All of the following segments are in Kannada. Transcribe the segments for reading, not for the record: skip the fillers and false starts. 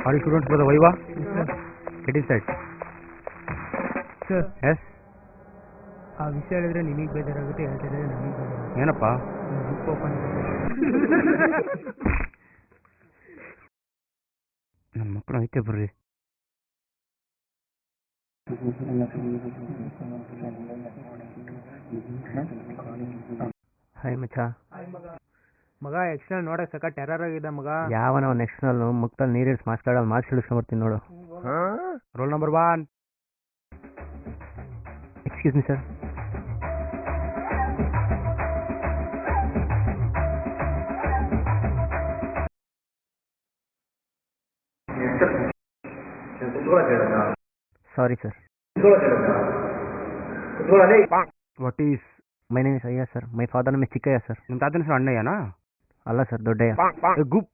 All students for the Viva? Get inside. Sir. Yes? ಆ ವಿಷಯ ಹೇಳಿದ್ರೆ ನಿಮಗೆ ಬೇಜಾರಾಗುತ್ತೆ, ಹೇಳ್ತಿದ್ರೆ ನಮಗೆ ಬೇಜಾರಾಗುತ್ತೆ. ಏನಪ್ಪ? ಬುಕ್ ಓಪನ್ ನನ್ನ ಮಕ್ಕಳು ಐತೆ ಬರ್ರಿ. ಹಾಯ್ ಮಚ್ಚ. ಮಗ ಎಕ್ಸ್ಟರ್ನಲ್ ನೋಡಕ್ ಸಕ ಟೆರರ್ ಆಗಿದೆ ಮಗ. ಯಾವನ ಒಂದು ಎಕ್ಸ್ಟರ್ನಲ್ ಮುಕ್ತಲ್ಲಿ ನೀರಿಡ್ಸ್ ಮಾರ್ಕ್ಸ್ ಕಾರ್ಡಲ್ಲಿ ಮಾರ್ಕ್ಸ್ ಇಳಿಸ್ಕೊಂಡ್ಬರ್ತೀನಿ ನೋಡು. Roll number 1. Excuse me sir. Sorry sir. What is my name is Ayya sir. My father name is Chikkayya sir. ನಿಮ್ಮ ತಾತನ ಹೆಸರು ಅಣ್ಣಯ್ಯನಾ? ಅಲ್ಲ ಸರ್, ದೊಡ್ಡಯ್ಯ. ಗುಪ್.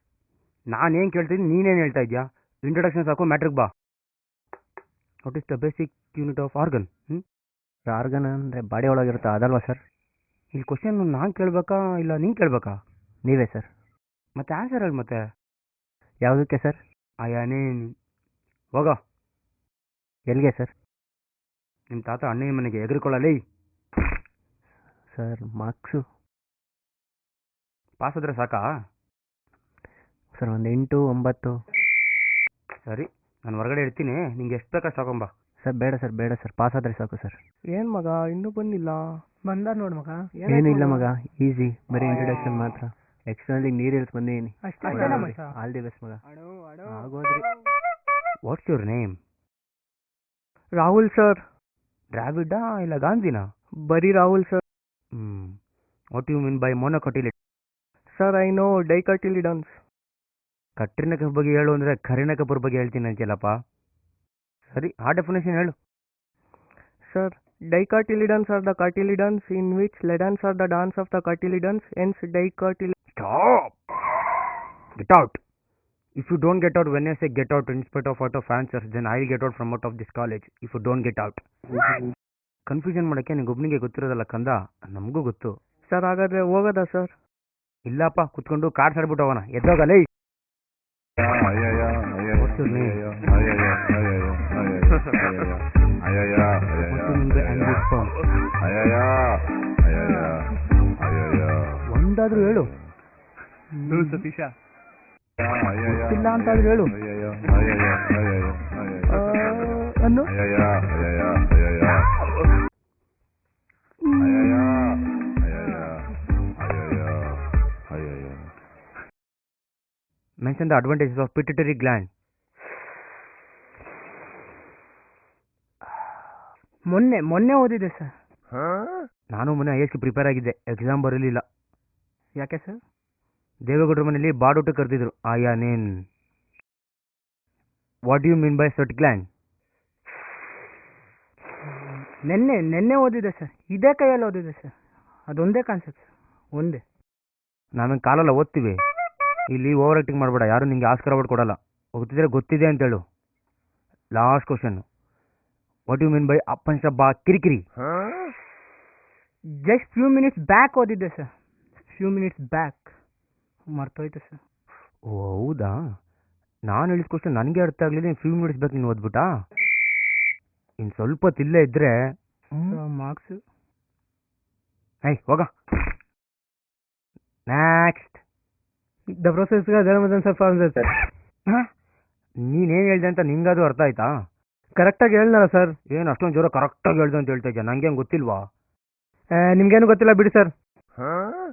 ನಾನೇನು ಕೇಳ್ತೀನಿ ನೀನೇನು ಹೇಳ್ತಾ ಇದೆಯಾ? ಇಂಟ್ರೊಡಕ್ಷನ್ ಸಾಕು, ಮ್ಯಾಟ್ರಿಕ್ ಬಾ. What is the basic unit of organ? Organ ಅಂದರೆ ಬಾಡಿ ಒಳಗಿರುತ್ತೆ ಅದಲ್ವಾ ಸರ್? ಇಲ್ಲಿ ಕ್ವಶನ್ ನಾನು ಕೇಳಬೇಕಾ ಇಲ್ಲ ನೀನು ಕೇಳಬೇಕಾ? ನೀವೇ ಸರ್. ಮತ್ತೆ ಆನ್ಸರ್ ಹೇಳಿ ಮತ್ತೆ. ಯಾವುದಕ್ಕೆ ಸರ್? ನೀನು ಹೋಗೋ. ಎಲ್ಲಿಗೆ ಸರ್? ನಿಮ್ಮ ತಾತ ಅಣ್ಣಯ್ಯ ಮನೆಗೆ ಎದುರುಕೊಳ್ಳಲಿ. ಸರ್ ಮಾರ್ಕ್ಸು ಪಾಸ್ ಆದರೆ ಸಾಕಾ ಸರ್? ಒಂದು 8, 9. ಸರಿ, ನಾನು ಹೊರಗಡೆ ಇರ್ತೀನಿ, ನಿಂಗೆ ಎಷ್ಟು ಬೇಕಷ್ಟು ತಗೊಂಬ. ಸರ್ ಬೇಡ ಸರ್, ಬೇಡ ಸರ್, ಪಾಸ್ ಆದರೆ ಸಾಕು ಸರ್. ಏನ್ ಮಗ ಇನ್ನೂ ಬಂದಿಲ್ಲ? ಬಂದ ನೋಡ್ ಮಗ. ಏನಿಲ್ಲ ಮಗ, ಈಸಿ, ಬರೀ ಇಂಟ್ರೊಡಕ್ಷನ್ ಮಾತ್ರ. ಎಕ್ಸ್ಟರ್ನಲ್ ನೀರು ಇಳಿಸ್ ಬಂದಿದ್ದೀನಿ. ಆಲ್ ದಿ ಬೆಸ್ಟ್ ಮಗ. ಆಗೋದ್ರಿ. What's your name? Rahul sir. ಡ್ರಾವಿಡಾ ಇಲ್ಲ ಗಾಂಧಿನಾ? ಬರೀ Rahul sir. What you mean by monocotyledons? Sir I know dicotyledons. Katrina Kaif ಬಗ್ಗೆ ಹೇಳು ಅಂದರೆ ಕರಿನ ಕಪೂರ್ ಬಗ್ಗೆ ಹೇಳ್ತೀನಿ ಅಂತೀಯಲ್ಲಪ್ಪ. ಸರಿ, ಆ ಡೆಫಿನೇಷನ್ ಹೇಳು. Sir, dicotyledons are the cotyledons in which ledons are the dons of the cotyledons, hence dicotyledons. Stop! Get out! If you don't get out when I say get out in spite of out of answers, then I will get out from out of this college if you don't get out. Confusion ಮಾಡೋಕ್ಕೆ ನಿಂಗೆ ಒಬ್ಬನಿಗೆ ಗೊತ್ತಿರೋದಲ್ಲ ಕಂದ, ನಮಗೂ ಗೊತ್ತು. ಸರ್ ಹಾಗಾದ್ರೆ ಹೋಗೋದಾ ಸರ್? ಇಲ್ಲಪ್ಪ, ಕುತ್ಕೊಂಡು ಕಾರ್ಡ್ಸ್ ಆಡ್ಬಿಟ್ಟು ಹೋಗೋಣ. ಎದ್ದೋಗಲೇ. ಒಂದಾದ್ರೂ ಹೇಳು. ಸತೀಶ ಇಲ್ಲ ಅಂತಾದ್ರೂ ಹೇಳು. ಅನ್ನು mention the advantages of pituitary gland. ಮೊನ್ನೆ ಓದಿದೆ ಸರ್. ನಾನು ಮೊನ್ನೆ IAS ಪ್ರಿಪೇರ್ ಆಗಿದ್ದೆ, ಎಕ್ಸಾಮ್ ಬರಲಿಲ್ಲ. ಯಾಕೆ ಸರ್? ದೇವೇಗೌಡರ ಮನೆಯಲ್ಲಿ ಬಾಡೂಟ ಕರೆದಿದ್ರು. ನೇನ್ what you mean by sweat gland? ನೆನ್ನೆ ಓದಿದೆ ಸರ್. ಇದೇ ಕೈಯಲ್ಲಿ ಓದಿದೆ ಸರ್. ಅದೊಂದೇ ಕಾನ್ಸೆಪ್ಟ್ ಸರ್, ಒಂದೇ. ನಾವೇನು ಕಾಲೆಲ್ಲ ಓದ್ತೀವಿ. ಇಲ್ಲಿ ಓವರ್ ಆಕ್ಟಿಂಗ್ ಮಾಡಬೇಡ, ಯಾರು ನಿಂಗೆ ಆಸ್ಕರ್ ಅವಾರ್ಡ್ ಕೊಡಲ್ಲ. ಗೊತ್ತಿದ್ರೆ ಗೊತ್ತಿದೆ ಅಂತೇಳು. Last question, what you mean by ಅಪ್ಪನ್ ಶಬ್ಬ ಕಿರಿಕಿರಿ? ಜಸ್ಟ್ ಫ್ಯೂ ಮಿನಿಟ್ಸ್ ಬ್ಯಾಕ್ ಓದಿದ್ದೆ ಸರ್. ಫ್ಯೂ ಮಿನಿಟ್ಸ್ ಬ್ಯಾಕ್ ಮರ್ತೋಯ್ತು ಸರ್. ಓ ಹೌದಾ? ನಾನು ಹೇಳಿದ ಕ್ವಶನ್ ನನಗೆ ಅರ್ಥ ಆಗಲಿಲ್ಲ, ಫ್ಯೂ ಮಿನಿಟ್ಸ್ ಬ್ಯಾಕ್ ನೀನು ಓದ್ಬಿಟ್ಟಾ? ಇನ್ನು ಸ್ವಲ್ಪ ತಿಲ್ಲೇ ಇದ್ರೆ ಮಾರ್ಕ್ಸ್. ಹೋಗ. ನೆಕ್ಸ್ಟ್. The process sir. ನೀನೇನು ಹೇಳ್ದೆ ಅಂತ ನಿಂಗದು ಅರ್ಥ ಆಯ್ತಾ? ಕರೆಕ್ಟಾಗಿ ಹೇಳ್ನಲ್ಲ ಸರ್. ಏನು ಅಷ್ಟೊಂದು ಜೋರ ಕರೆಕ್ಟಾಗಿ ಹೇಳ್ದೆ ಅಂತ ಹೇಳ್ತಾ ಇದ್ಯಾ? ನಂಗೇನು ಗೊತ್ತಿಲ್ವಾ? ನಿಮ್ಗೇನು ಗೊತ್ತಿಲ್ಲ ಬಿಡಿ ಸರ್.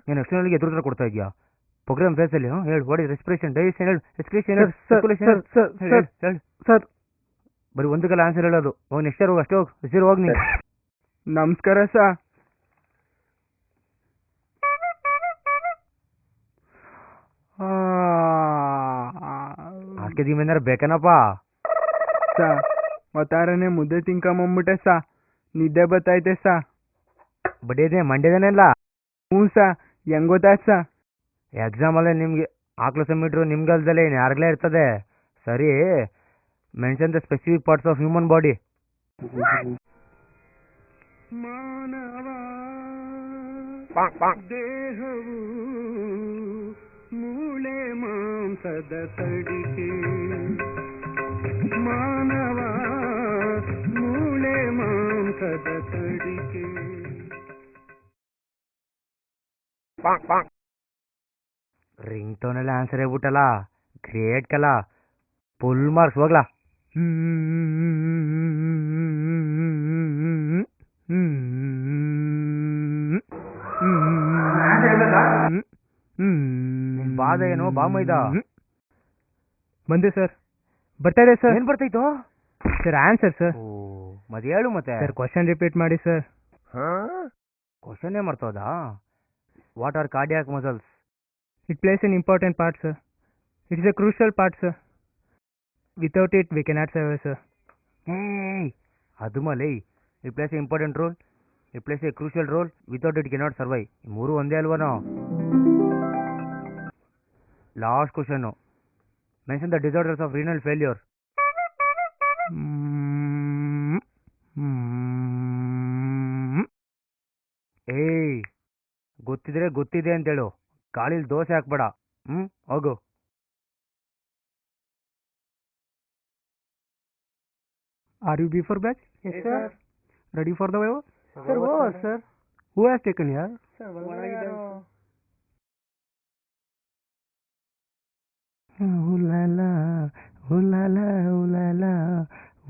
ನೀನು ಎಕ್ಸ್ಟರ್ನಲ್ಗೆ ಎದುರು ಕೊಡ್ತಾ ಇದೆಯಾ ಪ್ರೋಗ್ರಾಮ್ ಫೇಸಲ್ಲಿ? ಹೇಳು, ವಾಟ್ ಇಸ್ ರೆಸ್ಪಿರೇಷನ್, ಡೈಜೆಷನ್ ಹೇಳು, ಎಕ್ಸ್ಕ್ರೀಷನ್ ಹೇಳು. ಸರ್ ಬರೀ ಒಂದು ಕಲ ಆನ್ಸರ್ ಹೇಳೋದು. ಹೋಗಿ ನೆಕ್ಸ್ಟ್ ಇಯರ್ ಹೋಗಿ, ಅಷ್ಟೇ ಹೋಗಿ, ಹೆಸರು ಹೋಗಿ ನೀನು. ನಮಸ್ಕಾರ ಸರ್. ಆಕೆ ದಿಮೇನಾರ ಬೇಕೇನಪ್ಪ ಸಾ? ಒತ್ತಾರನೆ ಮುದ್ದೆ ತಿನ್ಕೊಂಬಂದ್ಬಿಟ್ಟೆ ಸಾ. ನಿದ್ದೆ ಬತ್ತೈತೆ ಸಾ. ಬಡಿಯದೆ ಮಂಡ್ಯದೇನೆಲ್ಲ? ಹ್ಞೂ ಸಾ. ಹೆಂಗ್ ಗೊತ್ತಾಯ್ತು ಸಾ? ಎಕ್ಸಾಮಲ್ಲೇ ನಿಮಗೆ ಆಕ್ಳು ಸಬ್ಮಿಟ್ರು ನಿಮ್ಗಲ್ದಲ್ಲೇ ಇನ್ನು ಯಾರಿಗಲೇ ಇರ್ತದೆ. ಸರಿ, mention the specific parts of human body. ಮಾನವ ದೇಹವು ಮೂಳೆ ಮಾಂಸದ ತಡಿಕೆ ಮಾನವ ಮೂಳೆ ಮಾಂಸದ ಕಡಿಕೆ. ರಿಂಗ್ ಟೋನಲ್ಲಿ ಆನ್ಸರ್ ಹೇಳ್ಬಿಟ್ಟಲ್ಲ, ಗ್ರೇಟ್ ಕಲ, ಫುಲ್ ಮಾರ್ಕ್ಸ್ ಹೋಗ್ಲಾ. ಬಾದ ಏನೋ ಬಾಮೈದ ಬಂದೆ ಸರ್, ಬರ್ತಾ ಇದೆ ಸರ್. ಏನ್ ಬರ್ತೈತೋ ಸರ್ ಆನ್ಸರ್ ಸರ್. ಮತ್ತೆ ಹೇಳು ಮತ್ತೆ. ಸರ್ ಕ್ವಶನ್ ರಿಪೀಟ್ ಮಾಡಿ ಸರ್. ಕ್ವಶನ್ನೇ ಮರ್ತೋದಾ? What are cardiac muscles? It plays an important part, sir. It is a crucial part, sir. Without it, we cannot survive, sir. Hey, ಅದು malai. It plays an important role. It plays a crucial role. Without it, cannot survive. ಮೂರು ಒಂದೇ ಅಲ್ವನೋ? Last question. Mention the disorders of renal failure. ಏಯ್, ಗೊತ್ತಿದ್ರೆ ಗೊತ್ತಿದೆ ಅಂತೇಳು, ಗಾಳಿಲಿ ದೋಸೆ ಹಾಕ್ಬೇಡ. ಹೋಗು. Are you before batch? Yes, sir. Ready for the waiver? Sir, what, sir? Who has taken here? Sir, one Ulala, ulala, ulala,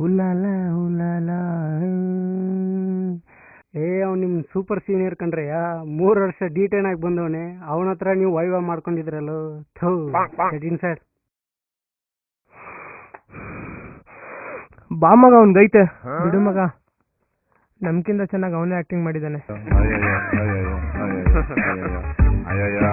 ulala, ulala. ಅವ್ನು ನಿಮ್ಮ ಸೂಪರ್ ಸೀನಿಯರ್ ಕಣ್ರಯ್ಯ, 3 ವರ್ಷ ಡಿಟೈನ್ ಆಗಿ ಬಂದವನೆ. ಅವನ ಹತ್ರ ನೀವು ವೈವಾ ಮಾಡ್ಕೊಂಡಿದ್ರಲ್ಲ. ಸರ್ ಬಾ ಮಗ, ಅವ್ನ್ ಗೈತೆ ಬಿಡು ಮಗ, ನಮ್ಕಿಂತ ಚೆನ್ನಾಗಿ ಅವನೇ ಆಕ್ಟಿಂಗ್ ಮಾಡಿದ್ದಾನೆ. ಅಯ್ಯಯ್ಯ